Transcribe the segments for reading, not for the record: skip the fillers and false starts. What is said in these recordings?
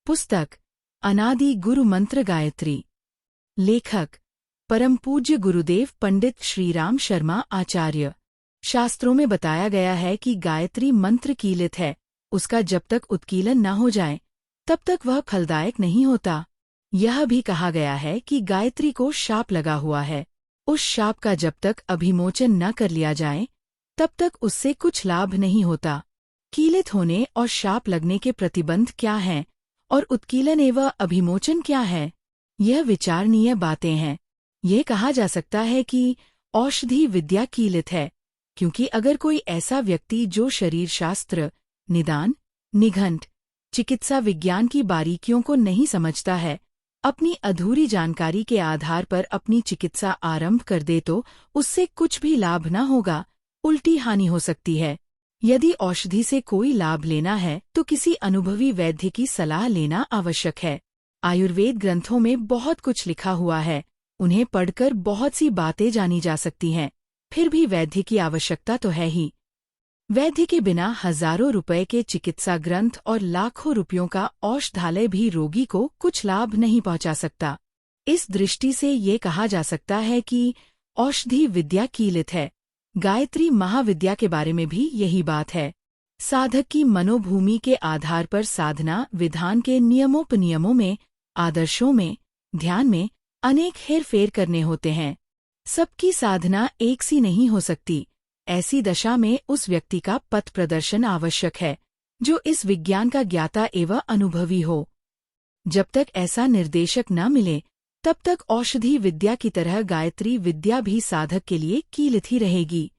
पुस्तक अनादि गुरु मंत्र गायत्री। लेखक परम पूज्य गुरुदेव पंडित श्रीराम शर्मा आचार्य। शास्त्रों में बताया गया है कि गायत्री मंत्र कीलित है, उसका जब तक उत्कीलन न हो जाए तब तक वह फलदायक नहीं होता। यह भी कहा गया है कि गायत्री को शाप लगा हुआ है, उस शाप का जब तक अभिमोचन न कर लिया जाए तब तक उससे कुछ लाभ नहीं होता। कीलित होने और शाप लगने के प्रतिबंध क्या हैं और उत्कीलन एवं अभिमोचन क्या है, यह विचारणीय बातें हैं। यह कहा जा सकता है कि औषधि विद्या कीलित है, क्योंकि अगर कोई ऐसा व्यक्ति जो शरीर शास्त्र, निदान, निघंट, चिकित्सा विज्ञान की बारीकियों को नहीं समझता है, अपनी अधूरी जानकारी के आधार पर अपनी चिकित्सा आरंभ कर दे तो उससे कुछ भी लाभ न होगा, उल्टी हानि हो सकती है। यदि औषधि से कोई लाभ लेना है तो किसी अनुभवी वैद्य की सलाह लेना आवश्यक है। आयुर्वेद ग्रंथों में बहुत कुछ लिखा हुआ है, उन्हें पढ़कर बहुत सी बातें जानी जा सकती हैं, फिर भी वैद्य की आवश्यकता तो है ही। वैद्य के बिना हजारों रुपए के चिकित्सा ग्रंथ और लाखों रुपयों का औषधालय भी रोगी को कुछ लाभ नहीं पहुंचा सकता। इस दृष्टि से ये कहा जा सकता है कि औषधि विद्या कीलित है। गायत्री महाविद्या के बारे में भी यही बात है। साधक की मनोभूमि के आधार पर साधना विधान के नियमोपनियमों में, आदर्शों में, ध्यान में अनेक हेरफेर करने होते हैं। सबकी साधना एक सी नहीं हो सकती। ऐसी दशा में उस व्यक्ति का पथ प्रदर्शन आवश्यक है जो इस विज्ञान का ज्ञाता एवं अनुभवी हो। जब तक ऐसा निर्देशक न मिले तब तक औषधि विद्या की तरह गायत्री विद्या भी साधक के लिए कीलित ही रहेगी।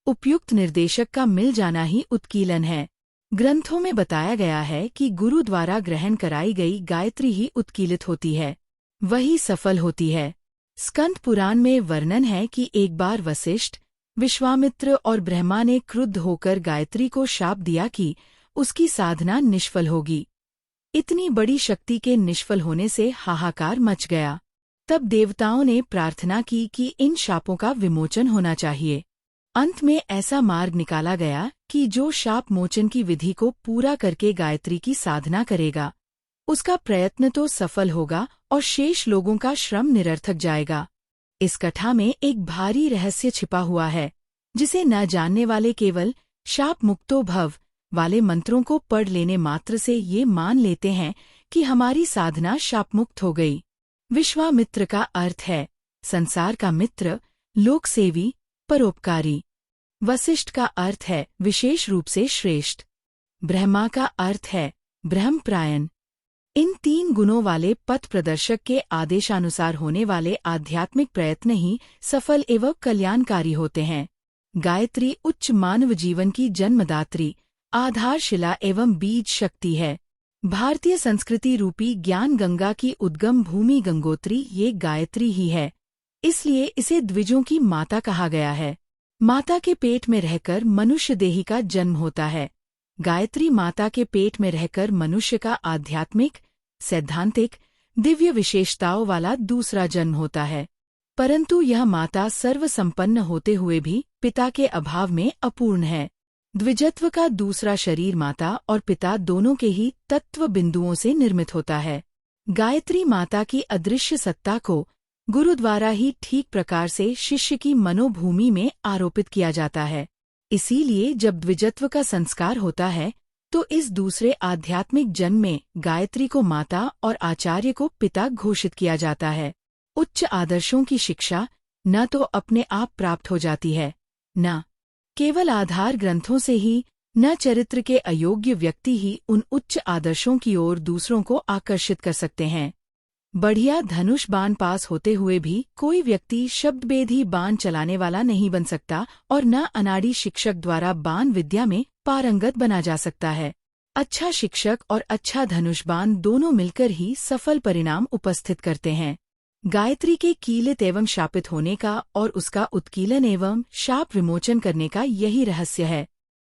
उपयुक्त निर्देशक का मिल जाना ही उत्कीलन है। ग्रंथों में बताया गया है कि गुरु द्वारा ग्रहण कराई गई गायत्री ही उत्कीलित होती है, वही सफल होती है। स्कंद पुराण में वर्णन है कि एक बार वशिष्ठ, विश्वामित्र और ब्रह्मा ने क्रुद्ध होकर गायत्री को शाप दिया कि उसकी साधना निष्फल होगी। इतनी बड़ी शक्ति के निष्फल होने से हाहाकार मच गया। तब देवताओं ने प्रार्थना की कि इन शापों का विमोचन होना चाहिए। अंत में ऐसा मार्ग निकाला गया कि जो शाप मोचन की विधि को पूरा करके गायत्री की साधना करेगा, उसका प्रयत्न तो सफल होगा और शेष लोगों का श्रम निरर्थक जाएगा। इस कथा में एक भारी रहस्य छिपा हुआ है, जिसे न जानने वाले केवल शाप मुक्तो भव वाले मंत्रों को पढ़ लेने मात्र से ये मान लेते हैं कि हमारी साधना शापमुक्त हो गई। विश्वामित्र का अर्थ है संसार का मित्र, लोकसेवी, परोपकारी। वशिष्ठ का अर्थ है विशेष रूप से श्रेष्ठ। ब्रह्मा का अर्थ है ब्रह्मप्रायण। इन तीन गुणों वाले पथ प्रदर्शक के आदेशानुसार होने वाले आध्यात्मिक प्रयत्न ही सफल एवं कल्याणकारी होते हैं। गायत्री उच्च मानव जीवन की जन्मदात्री, आधारशिला एवं बीज शक्ति है। भारतीय संस्कृति रूपी ज्ञान गंगा की उद्गम भूमि गंगोत्री ये गायत्री ही है, इसलिए इसे द्विजों की माता कहा गया है। माता के पेट में रहकर मनुष्य देही का जन्म होता है। गायत्री माता के पेट में रहकर मनुष्य का आध्यात्मिक, सैद्धांतिक, दिव्य विशेषताओं वाला दूसरा जन्म होता है। परंतु यह माता सर्वसंपन्न होते हुए भी पिता के अभाव में अपूर्ण है। द्विजत्व का दूसरा शरीर माता और पिता दोनों के ही तत्व बिंदुओं से निर्मित होता है। गायत्री माता की अदृश्य सत्ता को गुरु द्वारा ही ठीक प्रकार से शिष्य की मनोभूमि में आरोपित किया जाता है। इसीलिए जब द्विजत्व का संस्कार होता है तो इस दूसरे आध्यात्मिक जन्म में गायत्री को माता और आचार्य को पिता घोषित किया जाता है। उच्च आदर्शों की शिक्षा न तो अपने आप प्राप्त हो जाती है, न केवल आधार ग्रंथों से ही, न चरित्र के अयोग्य व्यक्ति ही उन उच्च आदर्शों की ओर दूसरों को आकर्षित कर सकते हैं। बढ़िया धनुष बाण पास होते हुए भी कोई व्यक्ति शब्दभेदी बाण चलाने वाला नहीं बन सकता और न अनाड़ी शिक्षक द्वारा बाण विद्या में पारंगत बना जा सकता है। अच्छा शिक्षक और अच्छा धनुष बाण दोनों मिलकर ही सफल परिणाम उपस्थित करते हैं। गायत्री के कीलित एवं शापित होने का और उसका उत्कीलन एवं शाप विमोचन करने का यही रहस्य है।